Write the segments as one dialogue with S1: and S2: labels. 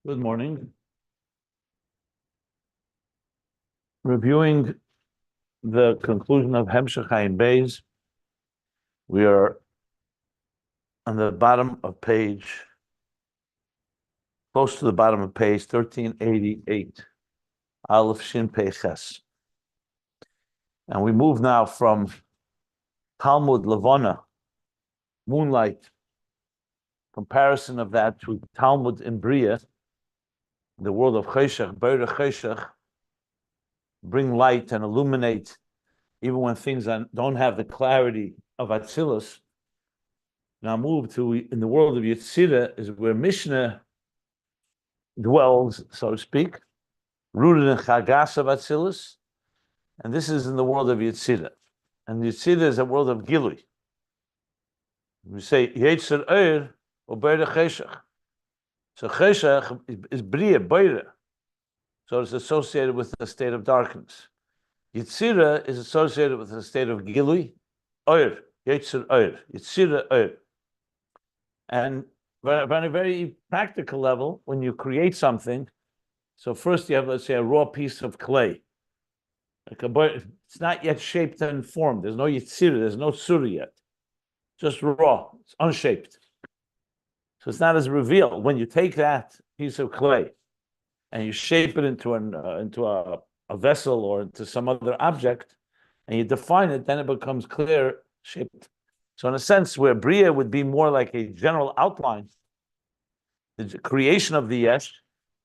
S1: Good morning. Reviewing the conclusion of Ayin Beis, we are on the bottom of close to the bottom of page 1388, Aleph Shin Pei Ches. And we move now from Talmud Levana, moonlight, comparison of that to Talmud in Beriya, the world of Choshech, Boreh Choshech, bring light and illuminate even when things don't have the clarity of Atzilus. Now move to, in the world of Yotzer is where Mishna dwells, so to speak, rooted in Chagas of Atzilus, and this is in the world of Yotzer. And Yotzer is a world of Gilui. We say Yotzer Ohr or Boreh Choshech. So Choshech is Beriya, Beriya. So it's associated with the state of darkness. Yotzer is associated with the state of Gilui, Ohr, Yotzer Ohr, Yotzer Ohr. And on a very practical level, when you create something, so first you have, let's say, a raw piece of clay. It's not yet shaped and formed. There's no Yitzira, there's no Sura yet. Just raw, it's unshaped. So it's not as revealed. When you take that piece of clay and you shape it into a vessel or into some other object, and you define it, then it becomes clear shaped. So in a sense, where Beriya would be more like a general outline, the creation of the yesh,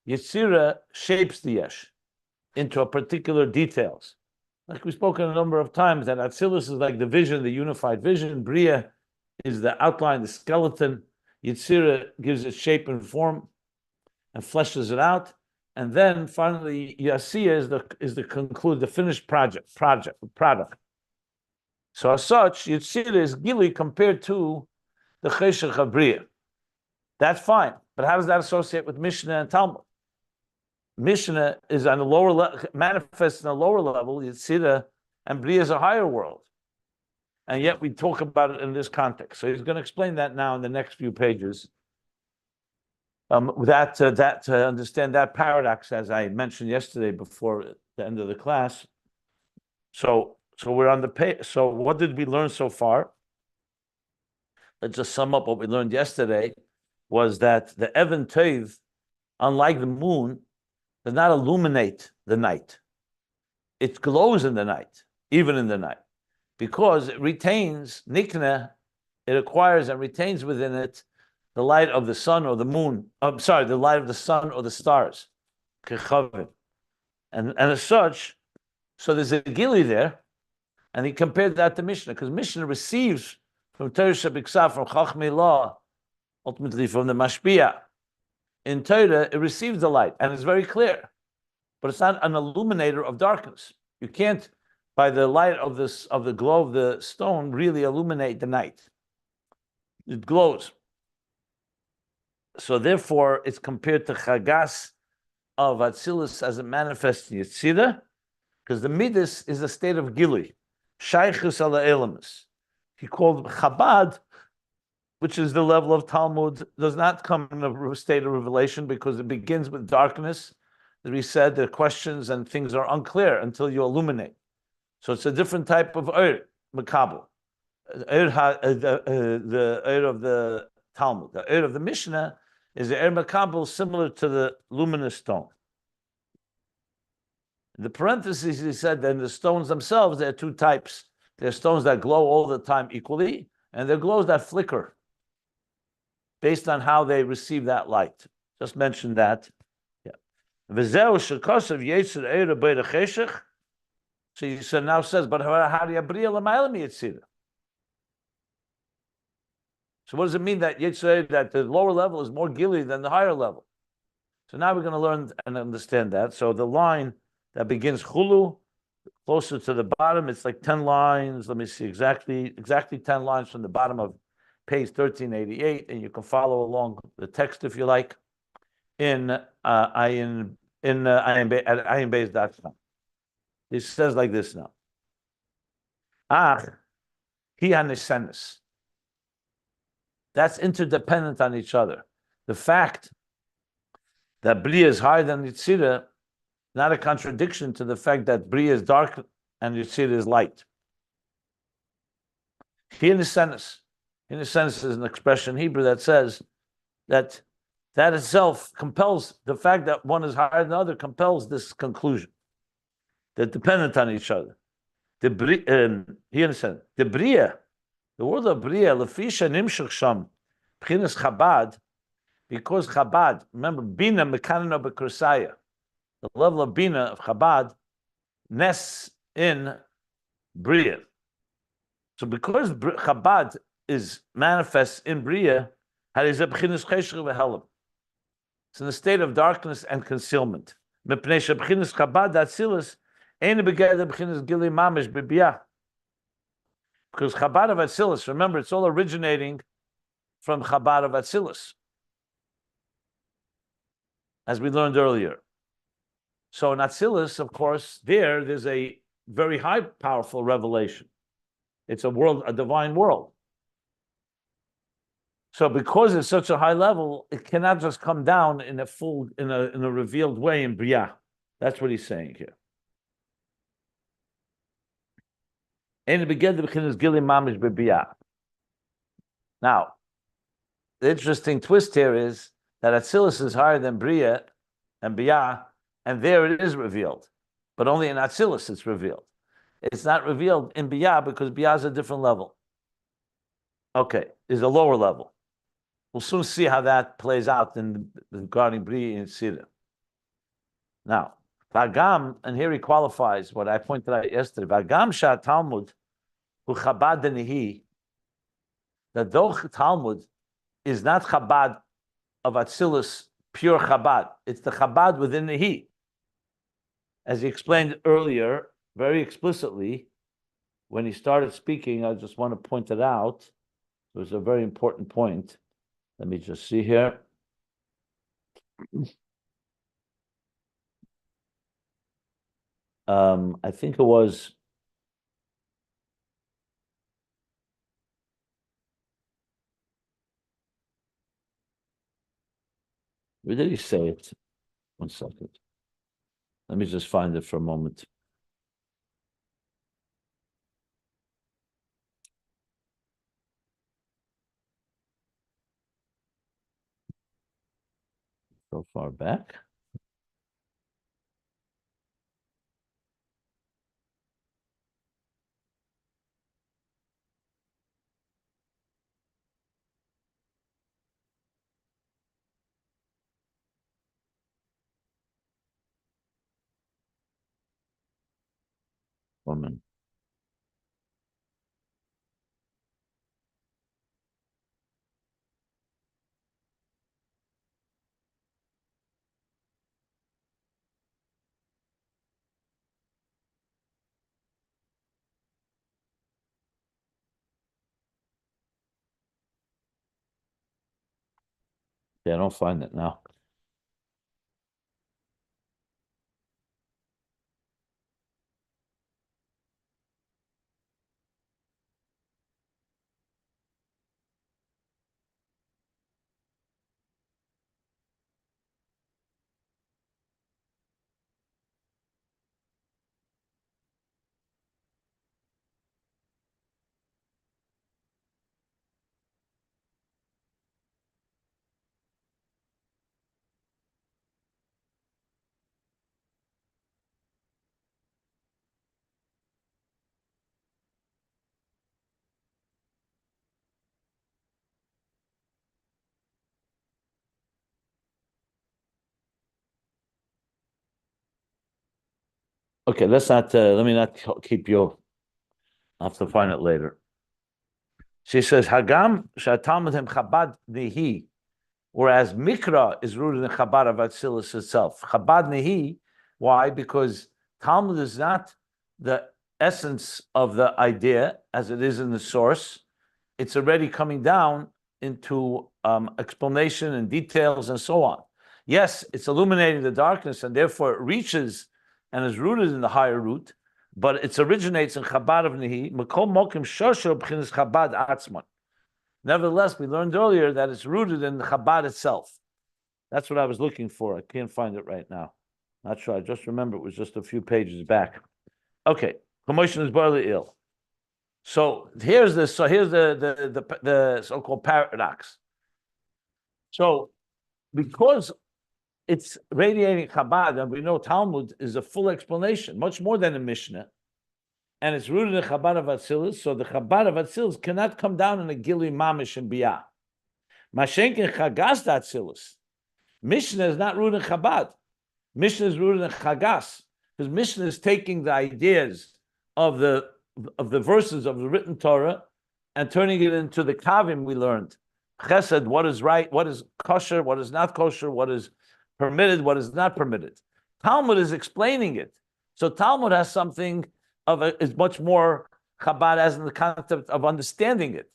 S1: Yetzirah shapes the yesh into a particular details. Like we've spoken a number of times, that Atzilus is like the vision, the unified vision. Beriya is the outline, the skeleton. Yetzirah gives it shape and form and fleshes it out. And then finally, Yasiya is the finished product. So as such, Yetzirah is Gili compared to the Choshech of Beriya. That's fine, but how does that associate with Mishna and Talmud? Mishna is on a lower level, manifests on a lower level. Yetzirah and Beriya is a higher world, and yet we talk about it in this context. So he's going to explain that now in the next few pages. To understand that paradox, as I mentioned yesterday before the end of the class. So we're on the page. So what did we learn so far? Let's just sum up what we learned yesterday. Was that the Even Tov, unlike the moon, does not illuminate the night. It glows in the night, even in the night, because it retains nikna. It acquires and retains within it the light of the sun or the moon. The light of the sun or the stars, kechavim, and as such, so there's a gili there, and he compared that to Mishna, because Mishna receives from Torah Shabbat, from Chachmei Law, ultimately from the Mashpia. In Torah, it receives the light, and it's very clear, but it's not an illuminator of darkness. You can't, by the light of the glow of the stone, really illuminate the night. It glows. So therefore, it's compared to Chagas of Atzilus as it manifests in Yetzirah, because the Midas is a state of Gilui, Shaychus ala Elamus. He called Chabad, which is the level of Talmud, does not come in a state of revelation because it begins with darkness. As we said, the questions and things are unclear until you illuminate. So it's a different type of Ohr, Makabel. The Ohr of the Talmud. The Ohr of the Mishnah is the Ohr Makabel, similar to the luminous stone. In the parentheses, he said that in the stones themselves, there are two types. There are stones that glow all the time equally, and there are glows that flicker based on how they receive that light. Just mentioned that. Yeah. So he said, now says, but how do you Beriya l'mayla Yetzirah? So what does it mean that Yetzirah, that the lower level is more gili than the higher level? So now we're going to learn and understand that. So the line that begins chulu, closer to the bottom, it's like 10 lines. Let me see, exactly 10 lines from the bottom of page 1388, and you can follow along the text if you like Ayin Beis.com. It says like this now. Hi hanishenis. That's interdependent on each other. The fact that Beriya is higher than Yetzirah, not a contradiction to the fact that Beriya is dark and Yetzirah is light. Inexpressible is an expression in Hebrew that says that itself compels the fact that one is higher than the other, compels this conclusion. They're dependent on each other. The Beriya, the word of Beriya, Lefisha Nimshach Sham, B'chinas Chabad, because Chabad, remember, Bina Mekanino B'Kursaya, the level of Bina of Chabad nests in Beriya. So because Chabad is manifest in Beriya, it's in a state of darkness and concealment. Because Chabad of Atzilus, remember, it's all originating from Chabad of Atzilus, as we learned earlier. So in Atzilus, of course, there's a very high, powerful revelation. It's a divine world. So because it's such a high level, it cannot just come down in a revealed way in Beriya. That's what he's saying here. Now, the interesting twist here is that Atzilus is higher than Beriya and Beriya, and there it is revealed. But only in Atzilus it's revealed. It's not revealed in Beriya because Beriya is a different level. Okay, is a lower level. We'll soon see how that plays out regarding Beriya and Yetzirah. Now, Vagam, and here he qualifies what I pointed out yesterday. Vagam Shah Talmud, who Chabad Denihi, that though Talmud is not Chabad of Atzilus, pure Chabad, it's the Chabad within Nehi. As he explained earlier, very explicitly, when he started speaking, I just want to point it out. It was a very important point. Let me just see here. I think it was where did he say it? 1 second. Let me just find it for a moment. So far back. Woman. Yeah, I don't find it now. Okay, let me not keep you. I'll have to find it later. She says, Hagam Shatalmudim Chabad Nehi, whereas Mikra is rooted in Chabad of Atzilus itself. Chabad Nehi, why? Because Talmud is not the essence of the idea as it is in the source. It's already coming down into explanation and details and so on. Yes, it's illuminating the darkness and therefore it reaches and is rooted in the higher root, but it originates in Chabad of Nehi. Makom Mokim Shosho B'chinas Chabad Atzman. Nevertheless, we learned earlier that it's rooted in the Chabad itself. That's what I was looking for. I can't find it right now. Not sure. I just remember it was just a few pages back. Okay, commotion is barely ill. So here's the so-called paradox. So because it's radiating Chabad, and we know Talmud is a full explanation, much more than a Mishnah, and it's rooted in Chabad of Atzilus. So the Chabad of Atzilus cannot come down in a Gili Mamish and Biyah. Mashenkin Chagas Atzilus. Mishnah is not rooted in Chabad. Mishnah is rooted in Chagas, because Mishnah is taking the ideas of the verses of the written Torah and turning it into the kavim we learned. Chesed, what is right, what is kosher, what is not kosher, what is permitted, what is not permitted. Talmud is explaining it. So Talmud has something is much more Chabad as in the concept of understanding it.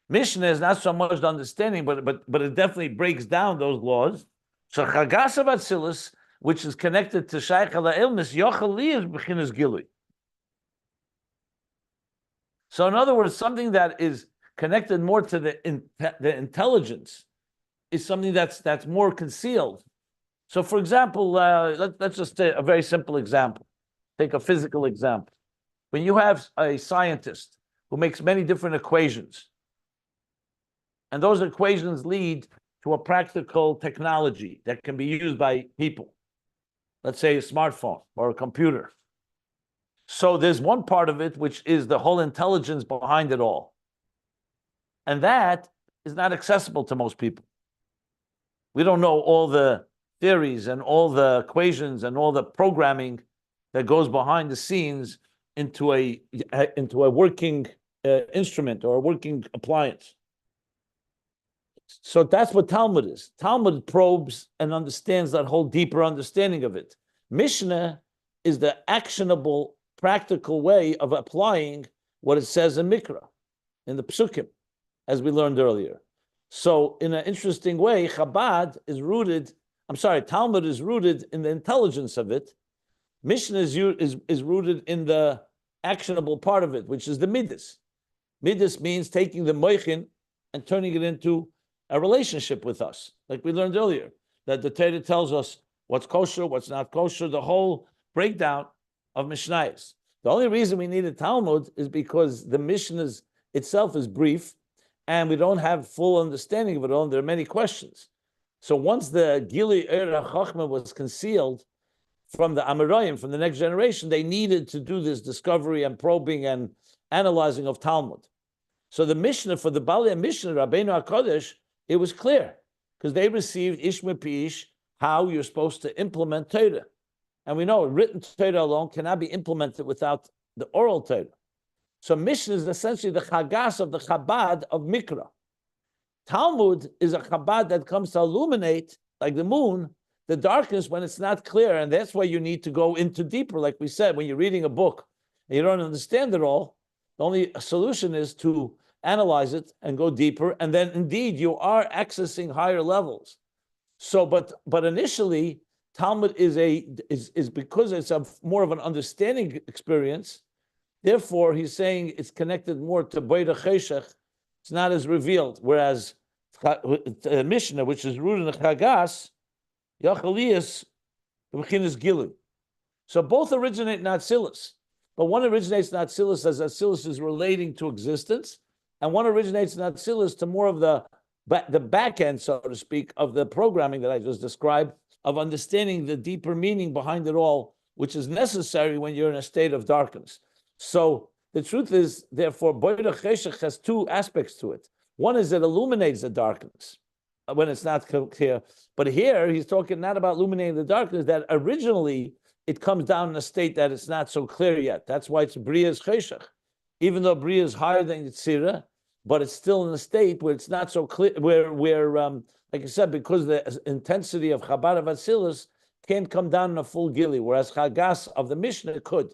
S1: Mishnah is not so much the understanding, but it definitely breaks down those laws. So Chagas of Atzilus, which is connected to Shaykh al-Ilmis, Yochali is B'chinas Gilui. So in other words, something that is connected more to the intelligence is something that's more concealed. So for example, let's just take a very simple example. Take a physical example. When you have a scientist who makes many different equations, and those equations lead to a practical technology that can be used by people, let's say a smartphone or a computer. So there's one part of it which is the whole intelligence behind it all. And that is not accessible to most people. We don't know all the theories and all the equations and all the programming that goes behind the scenes into a working instrument or a working appliance. So that's what Talmud is. Talmud probes and understands that whole deeper understanding of it. Mishnah is the actionable, practical way of applying what it says in Mikra, in the Psukim, as we learned earlier. So in an interesting way, Talmud is rooted in the intelligence of it. Mishnah is rooted in the actionable part of it, which is the Midas. Midas means taking the moichin and turning it into a relationship with us. Like we learned earlier, that the Torah tells us what's kosher, what's not kosher, the whole breakdown of Mishnayos. The only reason we need a Talmud is because the Mishnah itself is brief, and we don't have full understanding of it all. There are many questions. So once the Gili Eira Chachma was concealed from the Amoraim, from the next generation, they needed to do this discovery and probing and analyzing of Talmud. So the Mishnah, for the Bali Mishnah, Rabbeinu HaKodesh, it was clear, because they received Ish Mepish, how you're supposed to implement Torah. And we know written Torah alone cannot be implemented without the oral Torah. So Mishnah is essentially the Chagas of the Chabad of Mikra. Talmud is a Chabad that comes to illuminate, like the moon, the darkness when it's not clear. And that's why you need to go into deeper. Like we said, when you're reading a book and you don't understand it all, the only solution is to analyze it and go deeper. And then indeed you are accessing higher levels. So, but initially, Talmud is because it's more of an understanding experience. Therefore, he's saying it's connected more to Boreh Choshech. It's not as revealed. Whereas Mishnah, which is rooted in Chagas, Yachalias, B'chinas Gilui. So both originate in Atzilus, but one originates in Atzilus as Atzilus is relating to existence, and one originates in Atzilus to more of the back end, so to speak, of the programming that I just described, of understanding the deeper meaning behind it all, which is necessary when you're in a state of darkness. So the truth is, therefore, Boreh Choshech has two aspects to it. One is it illuminates the darkness when it's not clear. But here, he's talking not about illuminating the darkness, that originally it comes down in a state that it's not so clear yet. That's why it's Beriya's Choshech. Even though Beriya is higher than Yetzirah, but it's still in a state where it's not so clear, where like I said, because the intensity of Chabad of Atzilus can't come down in a full gili, whereas Chagas of the Mishnah could.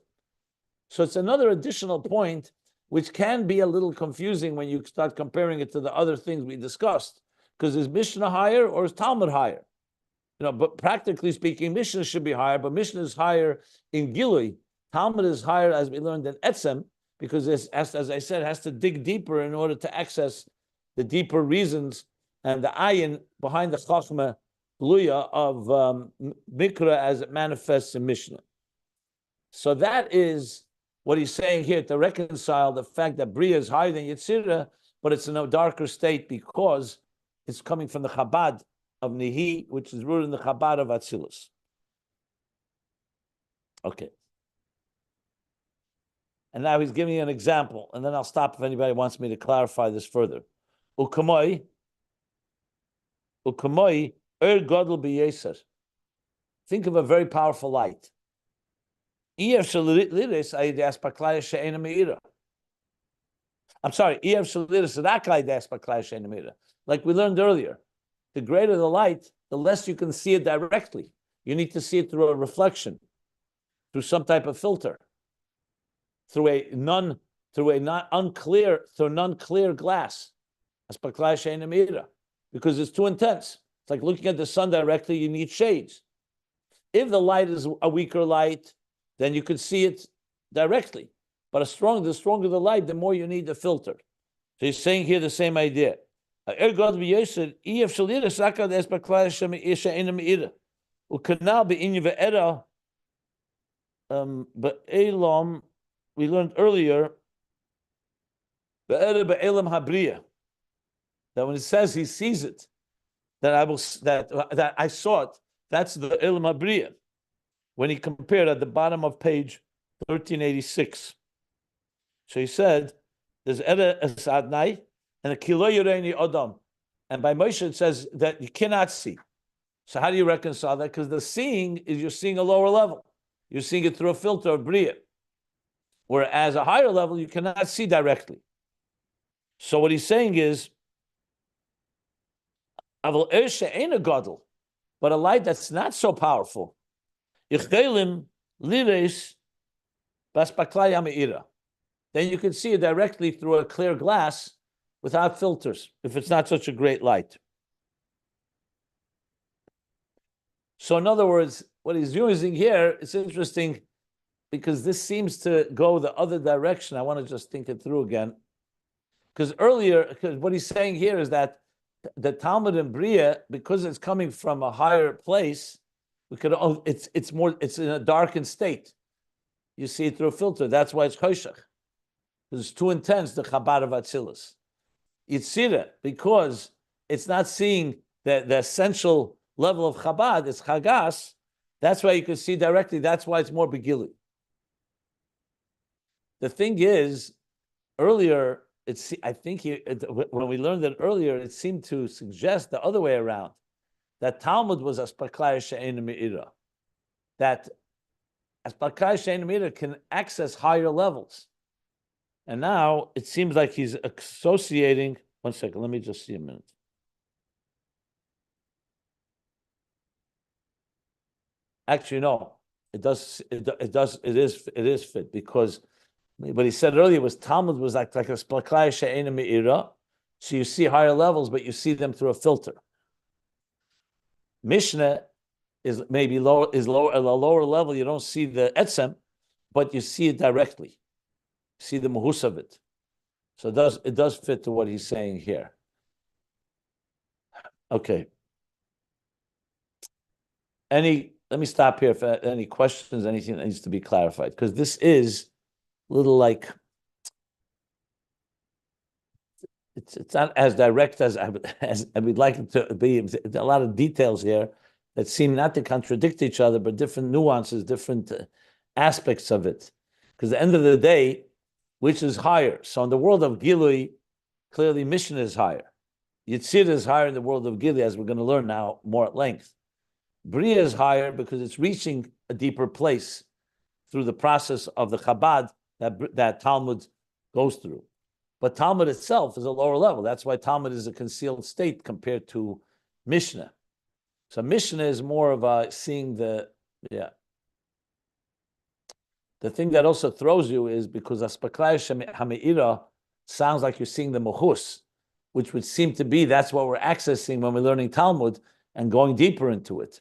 S1: So it's another additional point which can be a little confusing when you start comparing it to the other things we discussed. Because is Mishnah higher or is Talmud higher? But practically speaking, Mishnah should be higher, but Mishnah is higher in Gilui. Talmud is higher, as we learned, in Etzem, because as I said, it has to dig deeper in order to access the deeper reasons and the ayin behind the chachma gluya of mikra as it manifests in Mishnah. So that is what he's saying here to reconcile the fact that Beriya is higher than Yetzirah, but it's in a darker state because it's coming from the Chabad of Nihi, which is rooted in the Chabad of Atzilus. Okay. And now he's giving you an example, and then I'll stop if anybody wants me to clarify this further. Ukamoi, gadol b'yeser. Think of a very powerful light. I'm sorry, like we learned earlier, the greater the light, the less you can see it directly. You need to see it through a reflection, through some type of filter, through a non-clear glass, because it's too intense. It's like looking at the sun directly, you need shades. If the light is a weaker light, then you could see it directly. But the stronger the light, the more you need the filter. So he's saying here the same idea. We learned earlier that when it says he sees it, that I saw it, that's the Elam Habriya. When he compared at the bottom of page 1386. So he said, there's Ere Esadnai and a Kilo Yereni Odom. And by Moshe it says that you cannot see. So how do you reconcile that? Because the seeing is you're seeing a lower level. You're seeing it through a filter of Beriya. Whereas a higher level, you cannot see directly. So what he's saying is, but a light that's not so powerful, then you can see it directly through a clear glass without filters, if it's not such a great light. So in other words, what he's using here, it's interesting because this seems to go the other direction. I want to just think it through again. Because what he's saying here is that the Talmud and Beriya, because it's coming from a higher place, it's in a darkened state. You see it through a filter. That's why it's Choshech. Because it's too intense, the Chabad of Atzilus. Yetzirah, because it's not seeing the essential level of Chabad, it's Chagas, that's why you can see directly. That's why it's more begili. The thing is, earlier, when we learned it earlier, it seemed to suggest the other way around, that Talmud was Aspaklaya She'en Me'ira, that Aspaklaya She'en Me'ira can access higher levels. And now it seems like he's associating, one second, let me just see a minute. Actually, no, it is fit, because what he said earlier was Talmud was like a Splaklaya She'ena Me'ira, so you see higher levels, but you see them through a filter. Mishna is maybe lower at a lower level. You don't see the etzem, but you see it directly. You see the muhus of it. So it does fit to what he's saying here. Okay. Let me stop here if any questions, anything that needs to be clarified, because this is a little like, it's not as direct as I would like it to be. There's a lot of details here that seem not to contradict each other, but different nuances, different aspects of it. Because at the end of the day, which is higher? So in the world of Gilui, clearly Mishna is higher. Yetzirah is higher in the world of Gilui, as we're going to learn now more at length. Beriya is higher because it's reaching a deeper place through the process of the Chabad that Talmud goes through. But Talmud itself is a lower level. That's why Talmud is a concealed state compared to Mishna. So Mishna is more of a seeing the thing that also throws you is because Aspaklaya Hame'ira sounds like you're seeing the Muhus, which would seem to be that's what we're accessing when we're learning Talmud and going deeper into it.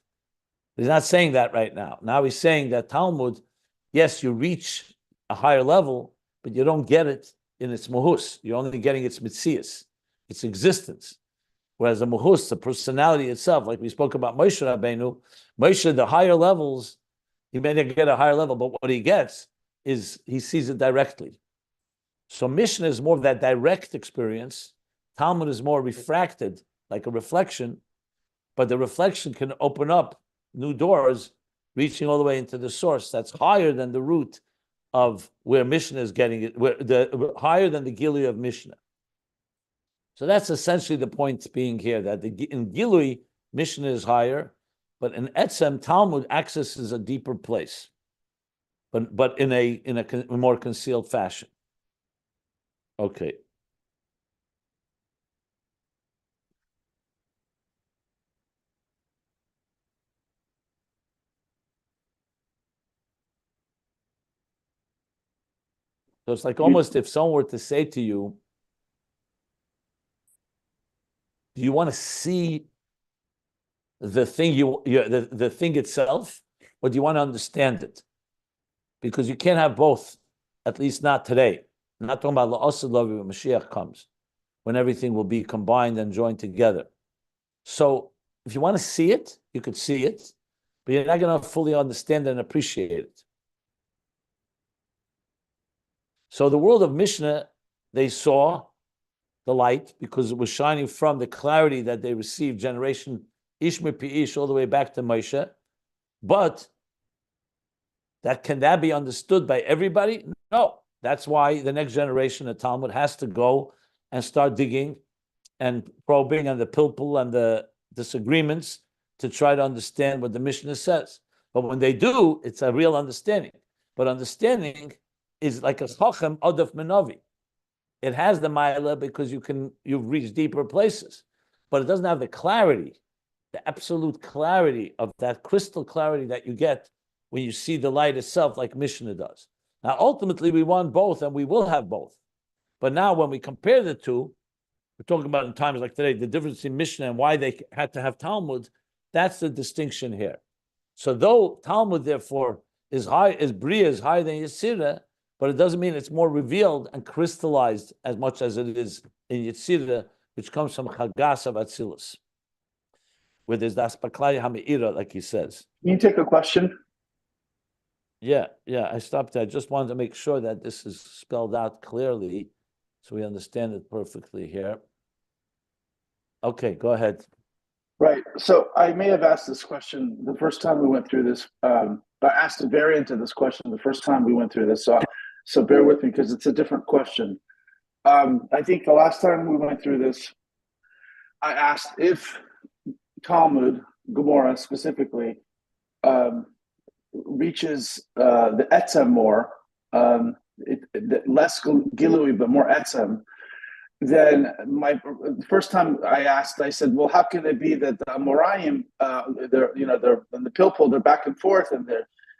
S1: He's not saying that right now. Now he's saying that Talmud, yes, you reach a higher level, but you don't get it in its Muhus. You're only getting its Mitzias, its existence. Whereas the muhus, the personality itself, like we spoke about Moshe Rabbeinu, Moshe, the higher levels, he may not get a higher level, but what he gets is he sees it directly. So Mishna is more of that direct experience. Talmud is more refracted, like a reflection, but the reflection can open up new doors, reaching all the way into the source that's higher than the root of where Mishna is getting it, higher than the Gilui of Mishna. So that's essentially the point being here, that in Gilui, Mishna is higher, but in Etzem, Talmud accesses a deeper place, but in a more concealed fashion. Okay. So it's like almost if someone were to say to you, do you want to see the thing the thing itself, or do you want to understand it? Because you can't have both, at least not today. I'm not talking about la'asad lavi when Mashiach comes, when everything will be combined and joined together. So if you want to see it, you could see it, but you're not going to fully understand and appreciate it. So the world of Mishnah, they saw the light because it was shining from the clarity that they received, generation ish mipi ish, all the way back to Moshe. But can that be understood by everybody? No. That's why the next generation of Talmud has to go and start digging and probing and the pilpul and the disagreements to try to understand what the Mishnah says. But when they do, it's a real understanding. But understanding is like a chacham adaf menavi. It has the ma'ala because you've reached deeper places, but it doesn't have the clarity, the absolute clarity of that crystal clarity that you get when you see the light itself, like Mishnah does. Now, ultimately, we want both, and we will have both. But now, when we compare the two, we're talking about in times like today, the difference in Mishnah and why they had to have Talmud. That's the distinction here. So, though Talmud, therefore, is Beriya is higher than Yetzirah, but it doesn't mean it's more revealed and crystallized as much as it is in Yetzirah, which comes from Chagas of Atzilus, where there's the Aspaklai Ha'me'ira, like he says.
S2: Can you take a question?
S1: Yeah, I stopped there. I just wanted to make sure that this is spelled out clearly so we understand it perfectly here. Okay, go ahead.
S2: Right. So I may have asked this question the first time we went through this. I asked a variant of this question the first time we went through this. So bear with me because it's a different question. I think the last time we went through this, I asked if Talmud, Gemara specifically, reaches the etzem more, less gilui but more etzem. Then the first time I asked, I said, "Well, how can it be that the Amoraim, they're in the pilpul, they're back and forth, and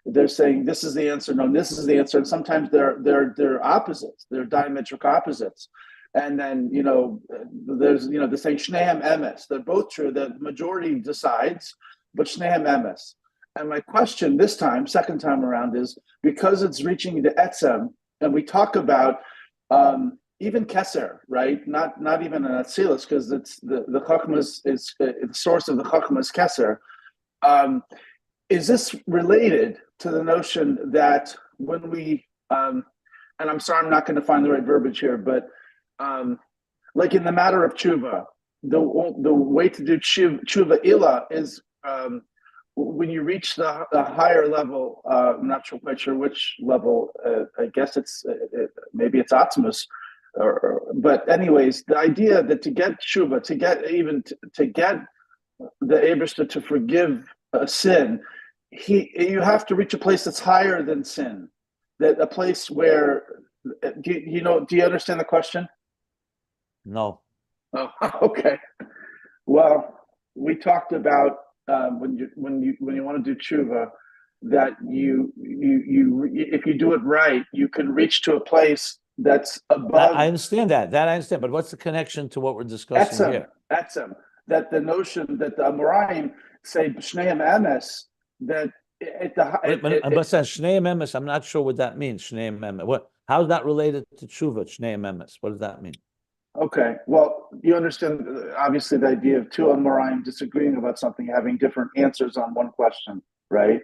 S2: they're saying this is the answer, no, this is the answer, and sometimes they're opposites, they're diametric opposites." And then there's they're saying shnehem emes, they're both true. The majority decides, but shnehem emes. And my question this time, second time around, is because it's reaching the etzem, and we talk about even keser, right? Not even an Atzilus, because it's the Chachmas is the source of the Chachmas keser. Is this related to the notion that when we and I'm sorry, I'm not going to find the right verbiage here, but like in the matter of tshuva, the way to do tshuva ila is when you reach the higher level. I'm not quite sure which level. I guess maybe it's Atzilus. But anyways, the idea that to get tshuva, to get the Eibishter to forgive a sin, you have to reach a place that's higher than sin, that a place where do you understand the question?
S1: No.
S2: Oh, okay. Well, we talked about when you want to do tshuva, that you if you do it right, you can reach to a place that's above.
S1: I understand that. I understand. But what's the connection to what we're discussing here?
S2: Etzem. That the notion that the Amoraim say Shneim Emes, that
S1: but says Shneim Emes, I'm not sure what that means. Shneim Emes. How's that related to Tshuva? Shneim Emes. What does that mean?
S2: Okay. Well, you understand obviously the idea of two Amoraim disagreeing about something, having different answers on one question, right?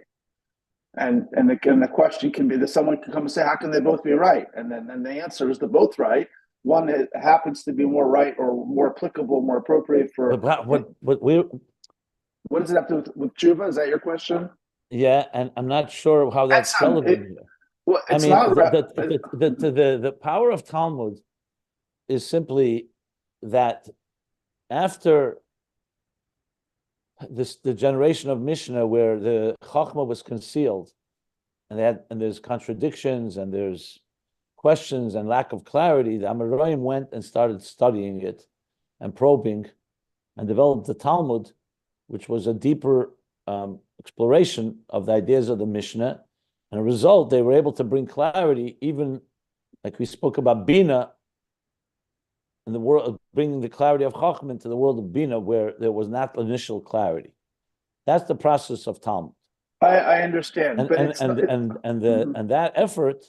S2: And the question can be that someone can come and say, how can they both be right? And the answer is they're both right. One happens to be more right or more applicable, more appropriate for.
S1: But what we
S2: What does it have to do with tshuva? Is that your question?
S1: yeah, and I'm not sure how that's relevant here.
S2: Well,
S1: I
S2: it's
S1: mean,
S2: not.
S1: the power of Talmud is simply that after the generation of Mishna, where the Chachma was concealed, and there's contradictions and there's questions and lack of clarity, the Amoraim went and started studying it and probing and developed the Talmud, which was a deeper exploration of the ideas of the Mishnah. And as a result, they were able to bring clarity, even like we spoke about Bina, in the world, bringing the clarity of Chachma into the world of Bina, where there was not initial clarity. That's the process of Talmud.
S2: I understand,
S1: And
S2: but
S1: and that effort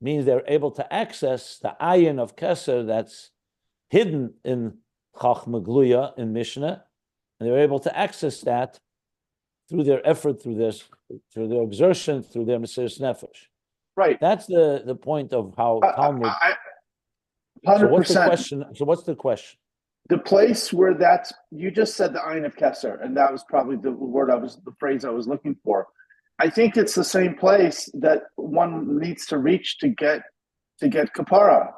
S1: means they're able to access the ayin of Keser that's hidden in Chachma Gluya in Mishnah, and they're able to access that through their effort, through their exertion, through their Mesiras Nefesh.
S2: right.
S1: That's the point of how Talmud.
S2: 100%.
S1: So what's the question? So what's the question?
S2: The place where you just said the Ayin of Keser, and that was probably the phrase I was looking for. I think it's the same place that one needs to reach to get kapara,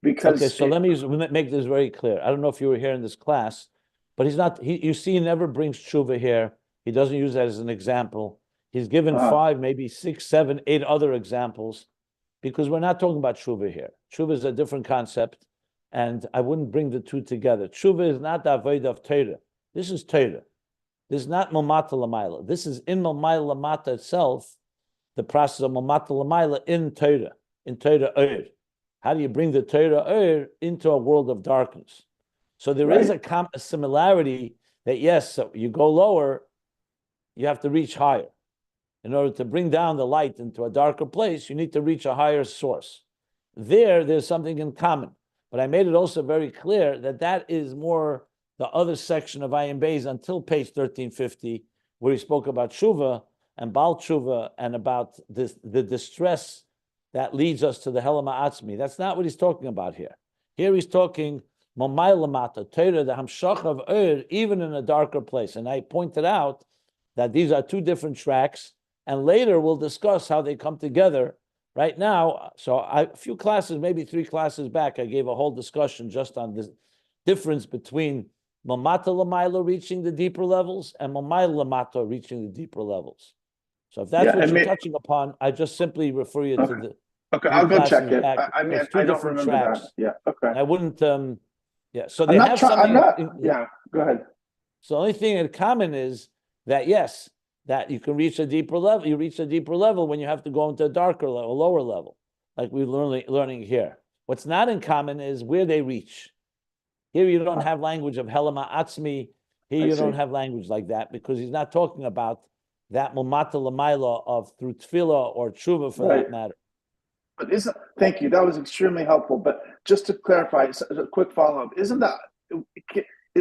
S2: because
S1: okay. So let me make this very clear. I don't know if you were here in this class, but he's not. You see, he never brings tshuva here. He doesn't use that as an example. He's given 5, maybe 6, 7, 8 other examples, because we're not talking about tshuva here. Tshuva is a different concept, and I wouldn't bring the two together. Tshuva is not the avodah of Torah. This is Torah. This is not Mamata Lamaila. This is in Mamata Lamata itself, the process of Mamata Lamaila in Torah Ohr. How do you bring the Torah Ohr into a world of darkness? So there is a similarity that, yes, so you go lower, you have to reach higher. In order to bring down the light into a darker place, you need to reach a higher source. There's something in common. But I made it also very clear that is more the other section of Ayin Beis until page 1350, where he spoke about Tshuva and Baal Tshuva and about the distress that leads us to the Helam Ha'atzmi. That's not what he's talking about here. Here he's talking Mamay Lamata, Torah, the Hamshach of Ur, even in a darker place. And I pointed out that these are two different tracks, and later we'll discuss how they come together. Right now, a few classes, maybe 3 classes back, I gave a whole discussion just on the difference between Mamata Lamaila reaching the deeper levels and Mamay Lamata reaching the deeper levels. So if that's what you're touching upon, I just simply refer you to the.
S2: Okay, I'll go check it.
S1: There's 2 different tracks.
S2: That. Yeah, okay.
S1: And I wouldn't. So they have something.
S2: Yeah, go ahead.
S1: So the only thing in common is that yes, that you can reach a deeper level. You reach a deeper level when you have to go into a darker level, lower level, like we're learning here. What's not in common is where they reach. Here you don't have language of Helama Atzmi. Here you don't have language like that, because he's not talking about that Mumata Lamaila of through Tefillah or Tshuva for that matter.
S2: But thank you. That was extremely helpful. But just to clarify, a quick follow-up, is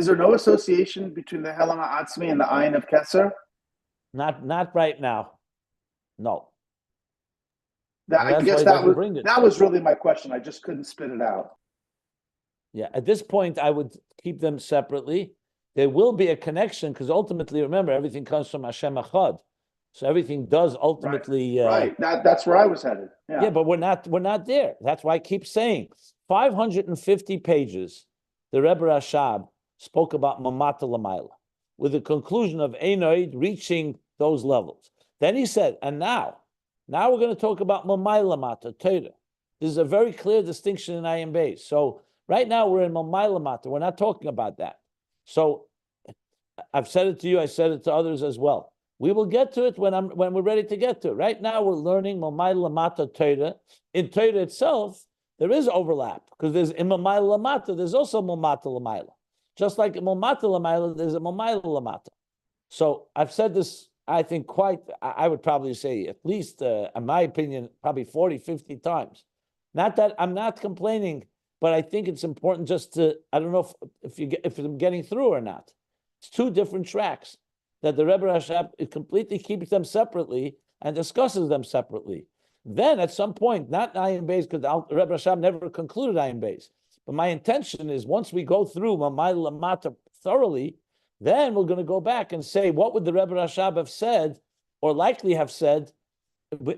S2: there no association between the Helama Atzmi and the Ayin of Keser?
S1: Not right now. No.
S2: I guess that was really my question. I just couldn't spit it out.
S1: Yeah, at this point, I would keep them separately. There will be a connection, because ultimately, remember, everything comes from Hashem Echad. So everything does ultimately.
S2: Right. That's where I was headed.
S1: Yeah, but we're not there. That's why I keep saying 550 pages. The Rebbe Rashab spoke about Mamata Lamaila, with the conclusion of Einoid reaching those levels. Then he said, and now we're going to talk about Mamay Lamata, Torah. This is a very clear distinction in Ayin Beis. So right now we're in Mamay Lamata. We're not talking about that. So I've said it to you. I said it to others as well. We will get to it when we're ready to get to it. Right now we're learning Mamay Lamata Torah. In Torah itself, there is overlap, because there's in Mamay Lamata, there's also Mamata Lamaila. Just like in Mamata Lamaila, there's a Mamay Lamata. So I've said this, I think I would probably say at least, in my opinion, probably 40, 50 times. Not that I'm not complaining but I think it's important just to, I don't know if I'm getting through or not. It's two different tracks that the Rebbe Rashab completely keeps them separately and discusses them separately. Then at some point, not Ayin Beis, because the Rebbe Rashab never concluded Ayin Beis, but my intention is once we go through Mamay Lamata thoroughly, then we're going to go back and say, what would the Rebbe Rashab have said, or likely have said,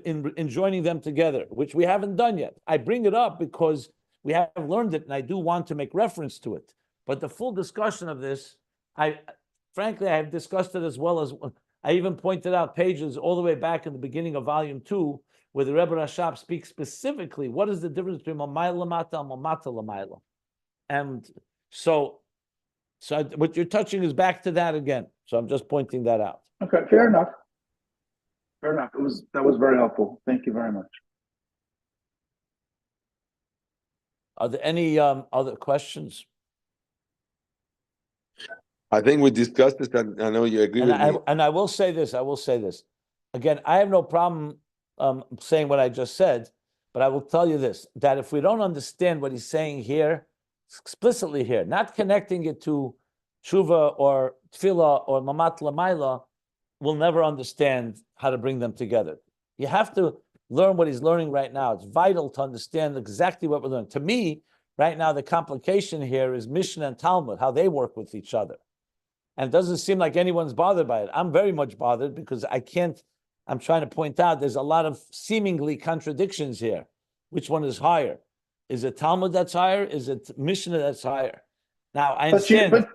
S1: in joining them together, which we haven't done yet. I bring it up because we have learned it, and I do want to make reference to it. But the full discussion of this, frankly, I have discussed it as well as, I even pointed out pages all the way back in the beginning of volume 2, where the Rebbe Rashab speaks specifically, what is the difference between Mamayla Lamata and Mamata Lamayla? And so what you're touching is back to that again. So I'm just pointing that out.
S2: Okay, fair enough. Fair enough. That was very helpful. Thank you very much.
S1: Are there any other questions?
S3: I think we discussed this, and I know you agree with me.
S1: And I will say this. Again, I have no problem saying what I just said, but I will tell you this, that if we don't understand what he's saying here, explicitly here, not connecting it to tshuva or tefillah or mamat lamayla, we'll never understand how to bring them together. You have to learn what he's learning right now. It's vital to understand exactly what we're learning. To me, right now, the complication here is Mishna and Talmud, how they work with each other. And it doesn't seem like anyone's bothered by it. I'm very much bothered because I'm trying to point out there's a lot of seemingly contradictions here. Which one is higher? Is it Talmud that's higher? Is it Mishnah that's higher? Now, I understand.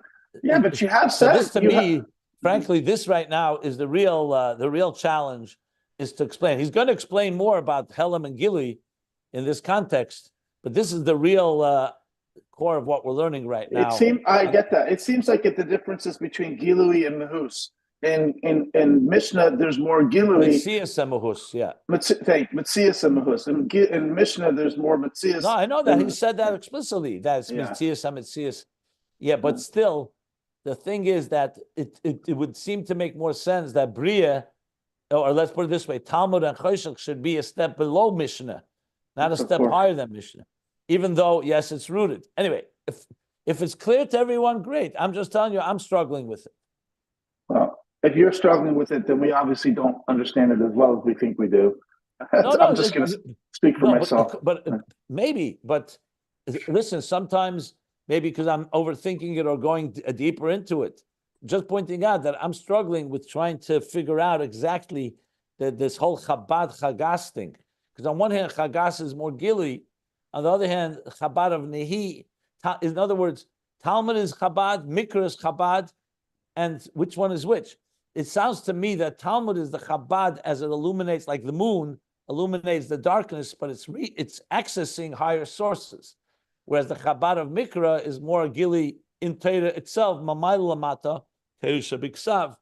S2: But you have said...
S1: So this to me, frankly, this right now is the real challenge is to explain. He's going to explain more about Helam and Gili in this context, but this is the real core of what we're learning right now.
S2: I get that. It seems like the differences between Gilui and Mahus. In Mishnah, there's more Gilui.
S1: Metzias and Mahus, yeah.
S2: Metzias and Mahus. In Mishnah, there's more Metzias.
S1: No, I know that. He said that explicitly. That's Metzias and Metzias. Yeah, but still, the thing is that it would seem to make more sense that Beriya, or let's put it this way, Talmud and Choshech should be a step below Mishnah, not a step higher than Mishnah. Even though, yes, it's rooted. Anyway, if it's clear to everyone, great. I'm just telling you, I'm struggling with it.
S2: Well, if you're struggling with it, then we obviously don't understand it as well as we think we do. I'm just going to speak for myself.
S1: But maybe, but listen, sometimes maybe because I'm overthinking it or going deeper into it, just pointing out that I'm struggling with trying to figure out exactly this whole Chabad Chagas thing. Because on one hand, Chagas is more Gili. On the other hand, Chabad of Nehi, in other words, Talmud is Chabad, Mikra is Chabad, and which one is which? It sounds to me that Talmud is the Chabad as it illuminates, like the moon illuminates the darkness, but it's accessing higher sources. Whereas the Chabad of Mikra is more Gili in Torah itself, Mamay Lamata, Teusha Biksav.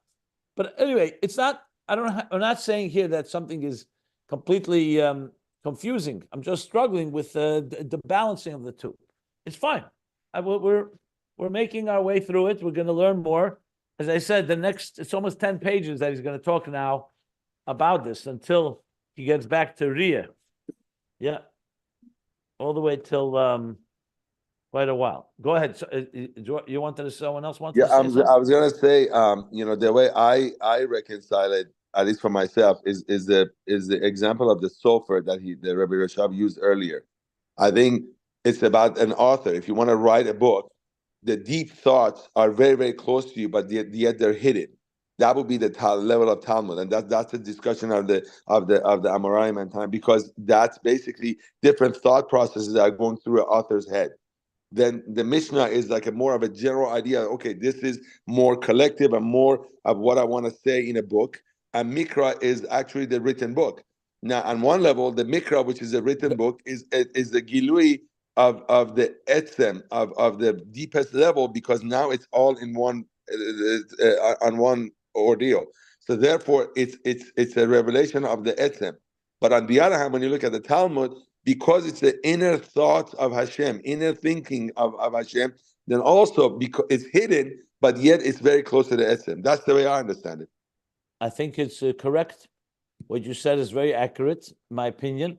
S1: But anyway, it's not, I'm not saying here that something is completely confusing. I'm just struggling with the balancing of the two. It's fine. We're making our way through it. We're going to learn more. As I said, it's almost 10 pages that he's going to talk now about this until he gets back to Beriya. Yeah. All the way till quite a while. Go ahead. So, you wanted to, someone else wanted to say something?
S3: I was going to say, the way I reconcile it, at least for myself, is the example of the sofer that the Rebbe Rashab used earlier. I think it's about an author. If you want to write a book, the deep thoughts are very, very close to you, but yet they're hidden. That would be the level of Talmud, and that's the discussion of the Amoraim and time, because that's basically different thought processes that are going through an author's head. Then the Mishnah is like more of a general idea. Okay, this is more collective and more of what I want to say in a book. And Mikra is actually the written book. Now, on one level, the Mikra, which is a written book, is the Gilui of the etzem, of the deepest level, because now it's all in one on one ordeal. So therefore, it's a revelation of the etzem. But on the other hand, when you look at the Talmud, because it's the inner thoughts of Hashem, inner thinking of Hashem, then also because it's hidden, but yet it's very close to the etzem. That's the way I understand it.
S1: I think it's correct. What you said is very accurate, in my opinion.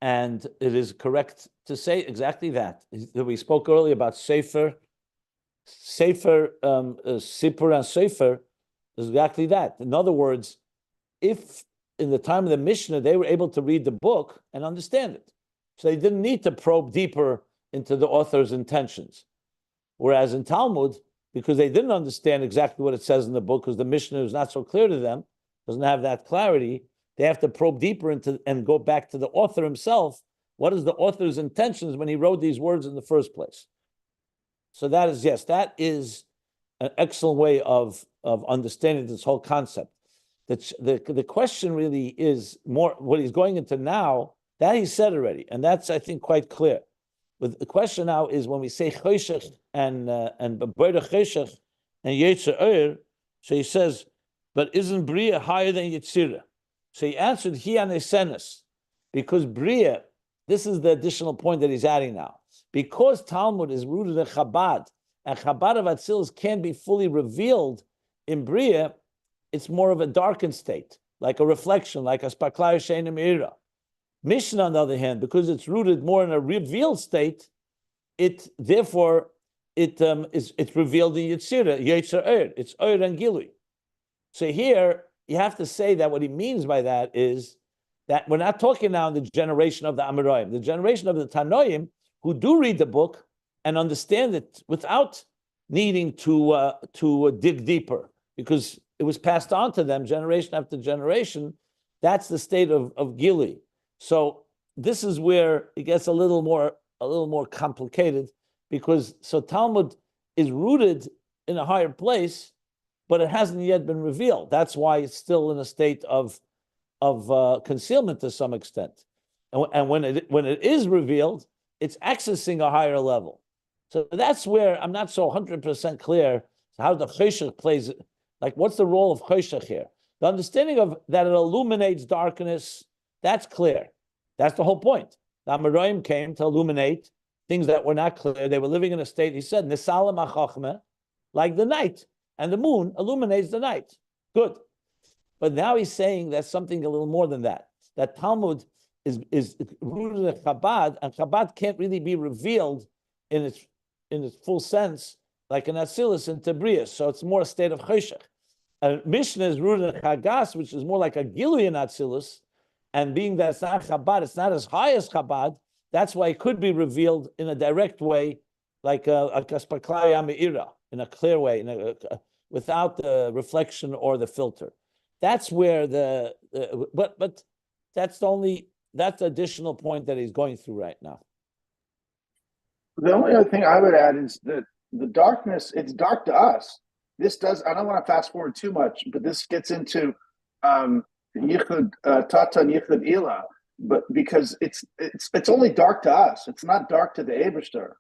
S1: And it is correct to say exactly that. We spoke earlier about Sipur and Sefer is exactly that. In other words, if in the time of the Mishna, they were able to read the book and understand it. So they didn't need to probe deeper into the author's intentions. Whereas in Talmud, because they didn't understand exactly what it says in the book, because the Mishnah is not so clear to them, doesn't have that clarity, they have to probe deeper into and go back to the author himself. What is the author's intentions when he wrote these words in the first place? So that is, yes, that is an excellent way of understanding this whole concept. The question really is more what he's going into now, that he said already, and that's, I think, quite clear. But the question now is when we say Choshech and Boreh Choshech and Yotzer Ohr, so he says, but isn't Beriya higher than Yetzirah? So he answered, he anesenes, because Beriya, this is the additional point that he's adding now. Because Talmud is rooted in Chabad, and Chabad of Atzilus can't be fully revealed in Beriya, it's more of a darkened state, like a reflection, like a spaklaya she'eina me'ira. Mishna, on the other hand, because it's rooted more in a revealed state, it's revealed in Yetzirah, Yotzer Ohr. It's Ohr and Gilui. So here, you have to say that what he means by that is that we're not talking now in the generation of the Amoraim, the generation of the Tanoim, who do read the book and understand it without needing to dig deeper, because it was passed on to them generation after generation. That's the state of Gilui. So this is where it gets a little more complicated, because so Talmud is rooted in a higher place, but it hasn't yet been revealed. That's why it's still in a state of concealment to some extent. And when it is revealed, it's accessing a higher level. So that's where I'm not so 100% clear how the Choshech plays. Like, what's the role of Choshech here? The understanding of that it illuminates darkness, that's clear. That's the whole point. The Amoraim came to illuminate things that were not clear. They were living in a state, he said, Nisalim HaChochmeh, like the night, and the moon illuminates the night. Good. But now he's saying that's something a little more than that. That Talmud is rooted in Chabad, and Chabad can't really be revealed in its full sense, like an Atzilus and Beriya. So it's more a state of Choshech. Mishna is rooted in Chagas, which is more like a Gilui in Atzilus, and being that it's not Chabad, it's not as high as Chabad, that's why it could be revealed in a direct way, like a spaklaya me'ira, in a clear way, without the reflection or the filter. That's where but that's the additional point that he's going through right now.
S2: The only other thing I would add is that the darkness, it's dark to us. This does, I don't want to fast forward too much, but this gets into Yichud Tata and Yichud Ila, but because it's only dark to us. It's not dark to the Eibishter.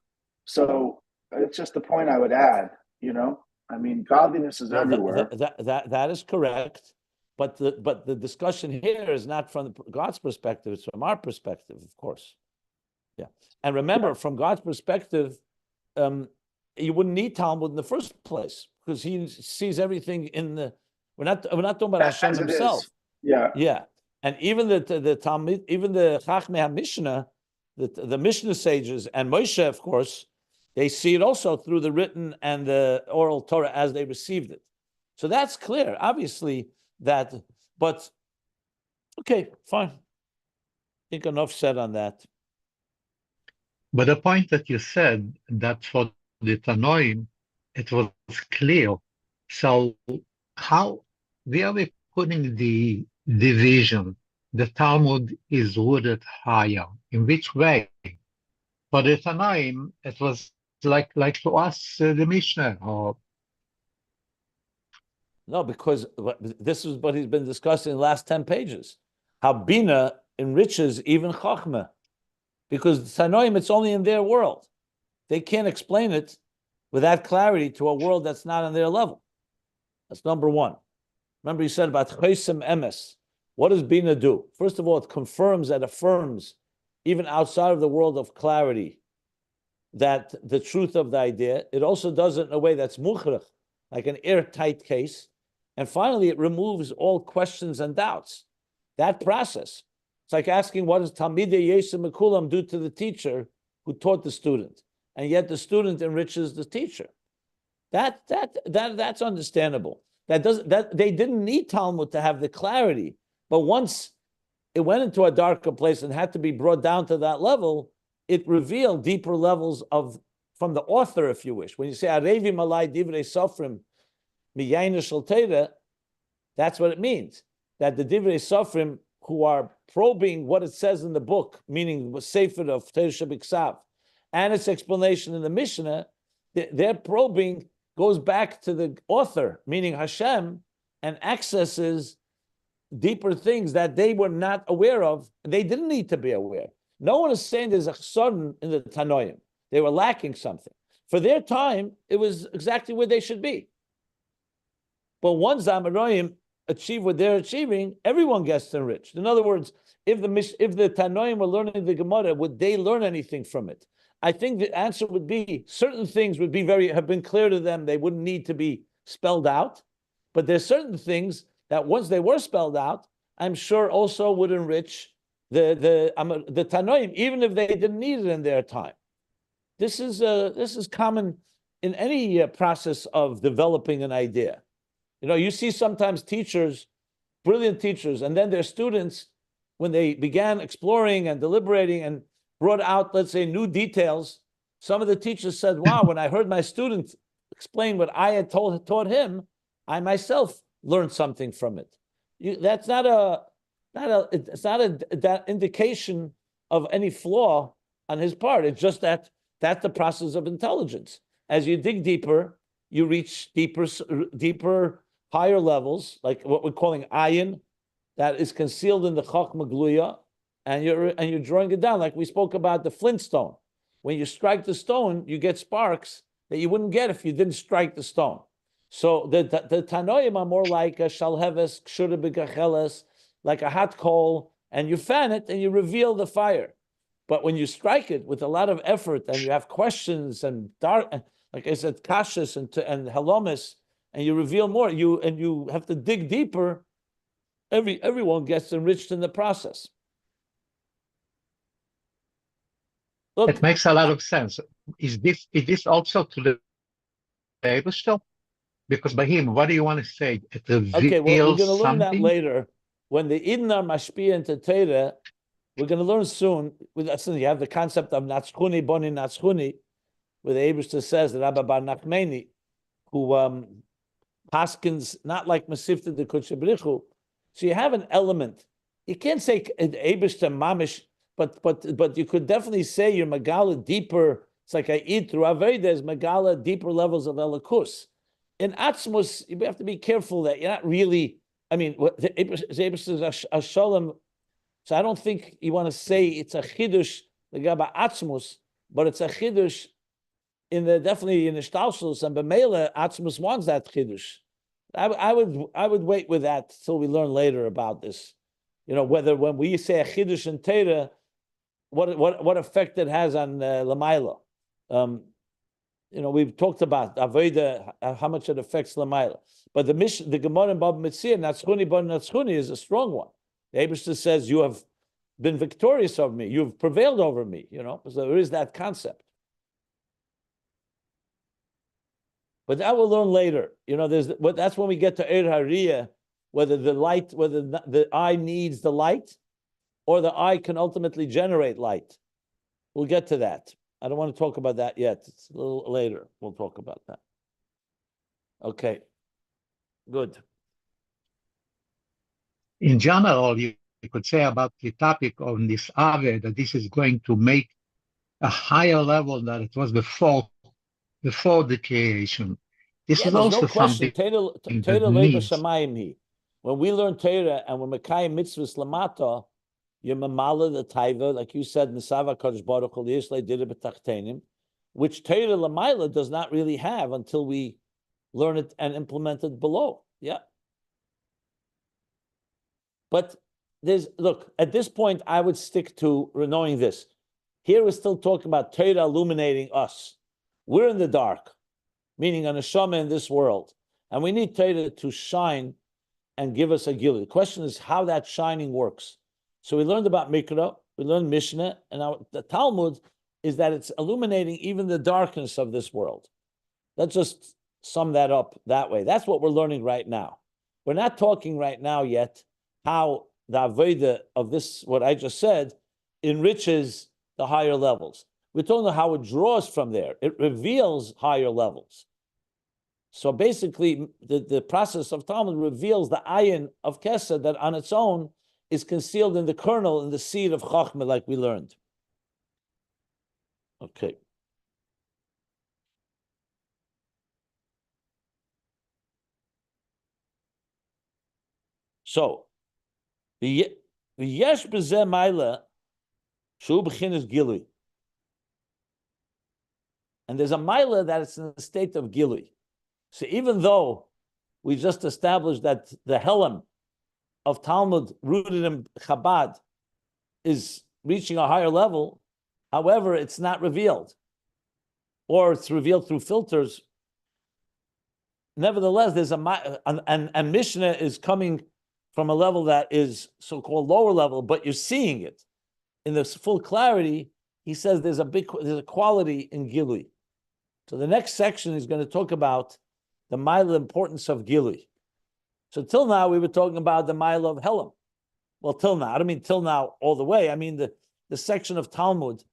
S2: So it's just the point I would add, I mean, godliness is everywhere.
S1: That is correct. But the discussion here is not from God's perspective, it's from our perspective, of course. Yeah. And remember, from God's perspective, you wouldn't need Talmud in the first place, because he sees everything in the. We're not talking about Hashem himself.
S2: Yeah.
S1: Yeah. And even the Talmud, even the Chachmei Mishnah, the Mishnah sages and Moshe, of course, they see it also through the written and the oral Torah as they received it. So that's clear, obviously, but okay, fine. I think enough said on that.
S4: But the point that you said, that for the Tanoim, it was clear. So where are we putting the division? The Talmud is rooted higher. In which way? For the Tanoim, it was like to us, the Mishnah, or
S1: no, because this is what he's been discussing in the last 10 pages. How Bina enriches even Chachma. Because Tanoim, it's only in their world. They can't explain it with that clarity to a world that's not on their level. That's number one. Remember he said about Chesem Emes. What does Bina do? First of all, it confirms and affirms, even outside of the world of clarity, that the truth of the idea. It also does it in a way that's mukhrach, like an airtight case. And finally, it removes all questions and doubts. That process It's like asking, what does Talmidei Yesem Mekulam do to the teacher who taught the student? And yet the student enriches the teacher. That's understandable. That they didn't need Talmud to have the clarity, but once it went into a darker place and had to be brought down to that level, it revealed deeper levels of from the author, if you wish. When you say Arevi Malai Divrei Sofrim Miyayin Shel Torah, that's what it means. That the Divrei Sofrim who are probing what it says in the book, meaning the Sefer of Torah Shabiksav, and its explanation in the Mishna, their probing goes back to the author, meaning Hashem, and accesses deeper things that they were not aware of. They didn't need to be aware. No one is saying there's a sudden in the Tanoim. They were lacking something. For their time, it was exactly where they should be. But once the Amoraim achieve what they're achieving, everyone gets enriched. In other words, if the Tanoim were learning the Gemara, would they learn anything from it? I think the answer would be certain things would be have been clear to them. They wouldn't need to be spelled out. But there's certain things that once they were spelled out, I'm sure also would enrich the Tanoim, even if they didn't need it in their time. This is common in any process of developing an idea. You know, you see sometimes teachers, brilliant teachers, and then their students, when they began exploring and deliberating and brought out, let's say, new details, some of the teachers said, wow, when I heard my student explain what I had taught him, I myself learned something from it. That's not that indication of any flaw on his part. It's just that's the process of intelligence. As you dig deeper, you reach deeper, higher levels, like what we're calling ayin, that is concealed in the chachma gluya, and you're drawing it down, like we spoke about the flintstone. When you strike the stone, you get sparks that you wouldn't get if you didn't strike the stone. So the Tanoim are more like a shalheves kshura b'gacheles, like a hot coal, and you fan it and you reveal the fire. But when you strike it with a lot of effort and you have questions and dark, like I said, kashas and halomis, and you reveal more, you have to dig deeper, everyone gets enriched in the process. Look,
S4: it makes a lot of sense. Is this also to the Eibishter? Because by him, what do you want to say? It reveals
S1: okay, well, we're going to learn that
S4: something?
S1: later. When the Eden are mashpia into Torah, we're going to learn soon. You have the concept of Natschuni, Boni Natschuni, where the Eibishter says that Rabbi Bar Nachmani, who paskins not like Masifta de Kutshabrichu. So you have an element. You can't say Eibishter mamish, but you could definitely say you're Megala deeper. It's like I eat through Avedas, Megala deeper levels of Elikus. In Atzmus, you have to be careful that you're not really. I mean, the Eibishter is a shalom. So I don't think you want to say it's a chidush the Gaba Atzmus, but it's a chidush definitely in the Shtalshus, and B'meila Atzmus wants that chidush. I would wait with that till we learn later about this. You know, whether when we say a chidush in Torah, what effect it has on Lamaila. You know, we've talked about Avodah, how much it affects Lamaila. But the Gemara in Bab Metzia, Natschuni Bon Natschuni, is a strong one. The Eibishter says, you have been victorious over me. You've prevailed over me, you know. So there is that concept. But that we'll learn later. You know, that's when we get to Eir Hariyah, whether the eye needs the light or the eye can ultimately generate light. We'll get to that. I don't want to talk about that yet. It's a little later. We'll talk about that. Okay. Good.
S4: In general, you could say about the topic on this Ave that this is going to make a higher level than it was before the creation. This is
S1: there's
S4: also
S1: no question.
S4: something
S1: Torah
S4: that
S1: leiba
S4: needs.
S1: shamayim. When we learn Torah and when Mekayim mitzvahs lamata, you're mamala the taiva, like you said, Nisava Kadosh Baruch Hu Yishlei did it b'tachtenim, which Torah lamaila does not really have until we learn it and implement it below. Yeah. But at this point, I would stick to knowing this. Here we're still talking about Torah illuminating us. We're in the dark, meaning a neshama in this world. And we need Torah to shine and give us a gilui. The question is how that shining works. So we learned about Mikra, we learned Mishnah, and now the Talmud is that it's illuminating even the darkness of this world. Let's just sum that up that way. That's what we're learning right now. We're not talking right now yet how the Avodah of this, what I just said, enriches the higher levels. We're talking about how it draws from there. It reveals higher levels. So basically, the process of Talmud reveals the ayin of Kesed that on its own is concealed in the kernel, in the seed of Chachma, like we learned. Okay. So, the yesh b'zeh ma'ila shu b'chinas gilui, and there's a ma'ila that it's in the state of gilui. So even though we just established that the Helam of Talmud rooted in Chabad is reaching a higher level, however, it's not revealed, or it's revealed through filters. Nevertheless, there's and Mishnah is coming from a level that is so-called lower level, but you're seeing it in this full clarity. He says there's a quality in Gilui. So the next section is going to talk about the mile importance of Gilui. So till now we were talking about the mile of Helam. Well, till now, I don't mean till now all the way. I mean the section of Talmud,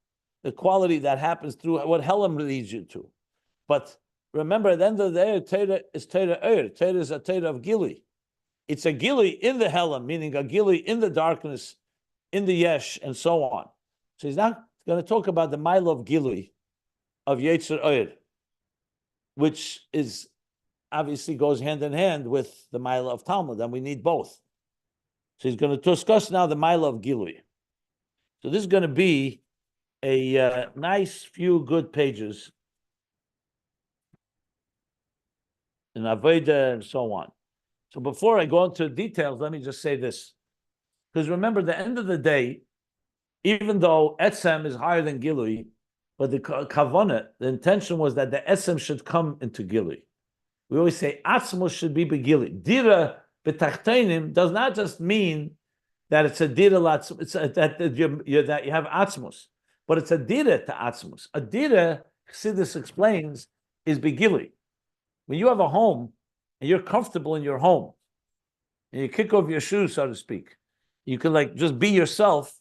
S1: the quality that happens through what Helam leads you to. But remember, at the end of the day, Torah is Torah Ohr. Torah is a Torah of Gilui. It's a Gilui in the Helam, meaning a Gilui in the darkness, in the Yesh, and so on. So he's not going to talk about the mile of Gilui, of Yotzer Ohr, which is obviously goes hand in hand with the mile of Talmud, and we need both. So he's going to discuss now the mile of Gilui. So this is going to be a nice few good pages in Avodah and so on. So before I go into details, let me just say this. Because remember, at the end of the day, even though Etzem is higher than Gilui, but the Kavanah, the intention was that the Etzem should come into Gilui. We always say Atzilus should be Begilui. Dira b'tachteinim does not just mean that it's a dira, that you have Atzilus, but it's a dira to Atzilus. A dira, Chassidus explains, is Begilui. When you have a home and you're comfortable in your home, and you kick off your shoes, so to speak, you can like just be yourself.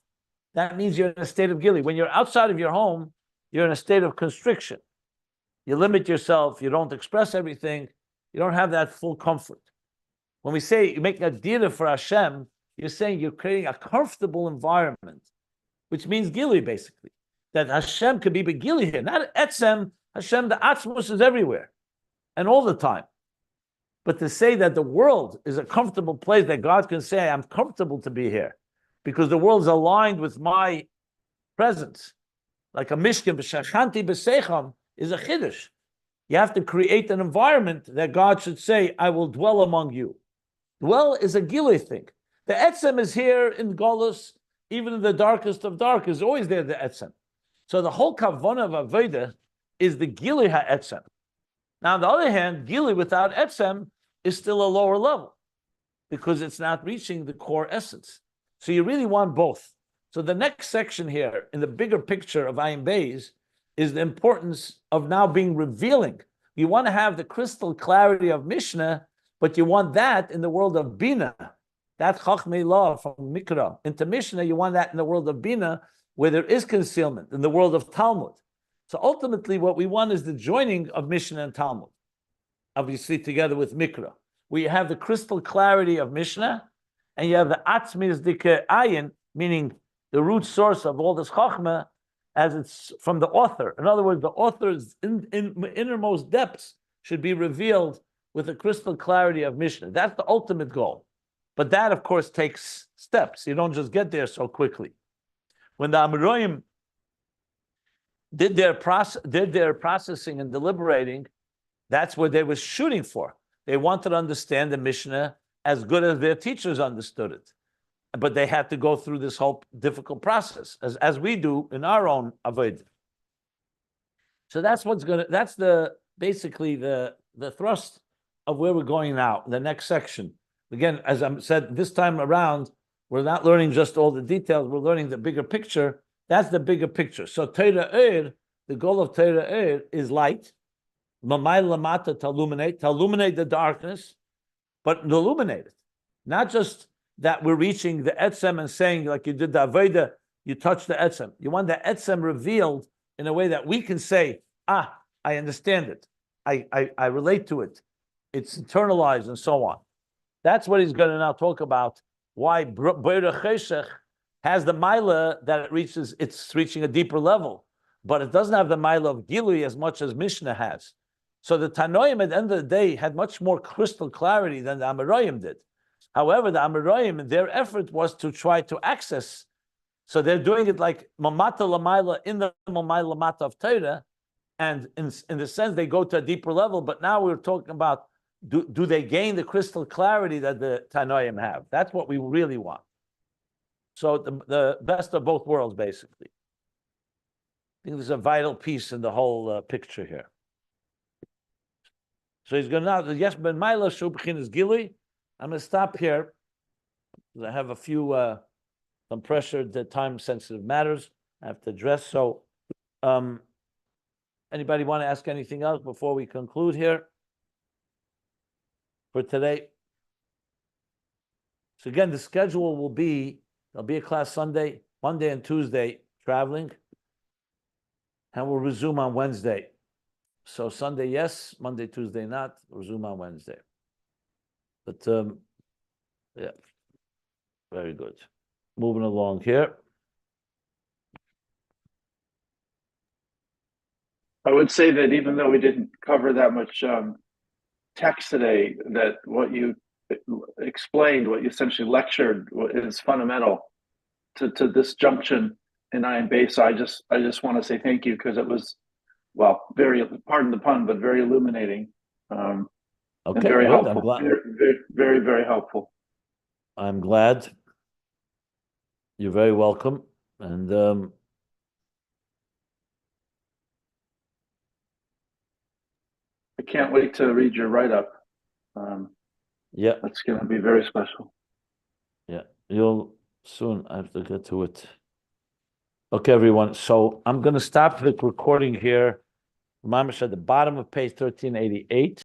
S1: That means you're in a state of Gilui. When you're outside of your home, you're in a state of constriction. You limit yourself. You don't express everything. You don't have that full comfort. When we say you make a dira for Hashem, you're saying you're creating a comfortable environment, which means Gilui, basically. That Hashem could be Begilui here. Not Etzem, Hashem, the Atzmus is everywhere and all the time. But to say that the world is a comfortable place that God can say, I'm comfortable to be here because the world's aligned with my presence. Like a Mishkan, b'shachanti b'seicham, is a chiddush. You have to create an environment that God should say, I will dwell among you. Dwell is a Gilui thing. The Etzem is here in Golus, even in the darkest of dark, is always there, the Etzem. So the whole kavanah of Avodah is the Gilui ha'etzem. Now, on the other hand, Gilui without Etzem is still a lower level because it's not reaching the core essence. So you really want both. So the next section here, in the bigger picture of Ayin Beis, is the importance of now being revealing. You want to have the crystal clarity of Mishnah, but you want that in the world of Bina. That Chachmei law from Mikra into Mishnah, you want that in the world of Bina, where there is concealment, in the world of Talmud. So ultimately, what we want is the joining of Mishnah and Talmud, obviously together with Mikra, where you have the crystal clarity of Mishnah, and you have the Atzmiz Dike Ayin, meaning the root source of all this Chachma, as it's from the author. In other words, the author's innermost depths should be revealed with the crystal clarity of Mishnah. That's the ultimate goal. But that, of course, takes steps. You don't just get there so quickly. When the Amoraim did their processing and deliberating, that's what they were shooting for. They wanted to understand the Mishnah as good as their teachers understood it. But they had to go through this whole difficult process, as we do in our own Avodah. So that's basically the thrust of where we're going now, the next section. Again, as I said, this time around, We're not learning just all the details. We're learning the bigger picture. That's the bigger picture. So Torah Ohr, the goal of Torah Ohr is light. Mamay lamata to illuminate the darkness, but illuminate it. Not just that we're reaching the etzem and saying, like you did the Aveda, you touch the etzem. You want the etzem revealed in a way that we can say, I understand it. I relate to it. It's internalized and so on. That's what he's going to now talk about. Why Boreh Choshech has the Maila that it's reaching a deeper level, but it doesn't have the Maila of Gilui as much as Mishna has. So the Tanoim at the end of the day had much more crystal clarity than the Amoraim did. However, the Amoraim, their effort was to try to access. So they're doing it like Mamata Lamaila in the Mamai Lamata of Torah, and in the sense they go to a deeper level. But now we're talking about do they gain the crystal clarity that the Tanoim have? That's what we really want. So the best of both worlds, basically. I think there's a vital piece in the whole picture here. So he's going to now, yes, Ben Maila Shubchin is Gili. I'm going to stop here. I have a few, some pressured, time-sensitive matters I have to address. So, anybody want to ask anything else before we conclude here for today? So again, the schedule will be, there'll be a class Sunday, Monday and Tuesday, traveling, and we'll resume on Wednesday. So Sunday, yes, Monday, Tuesday, not, resume on Wednesday. But, yeah, very good. Moving along here.
S2: I would say that even though we didn't cover that much text today, that what you explained, what you essentially lectured, is fundamental to this junction in Ayin Beis. So I just want to say thank you, because it was, well, very, pardon the pun, but very illuminating. Okay, and very good. Helpful. I'm glad. Very, very, very helpful.
S1: I'm glad. You're very welcome. And
S2: I can't wait to read your write-up.
S1: Yeah.
S2: That's going to be very special.
S1: Yeah, you'll soon have to get to it. Okay, everyone. So I'm going to stop the recording here. Mamish at the bottom of page 1388.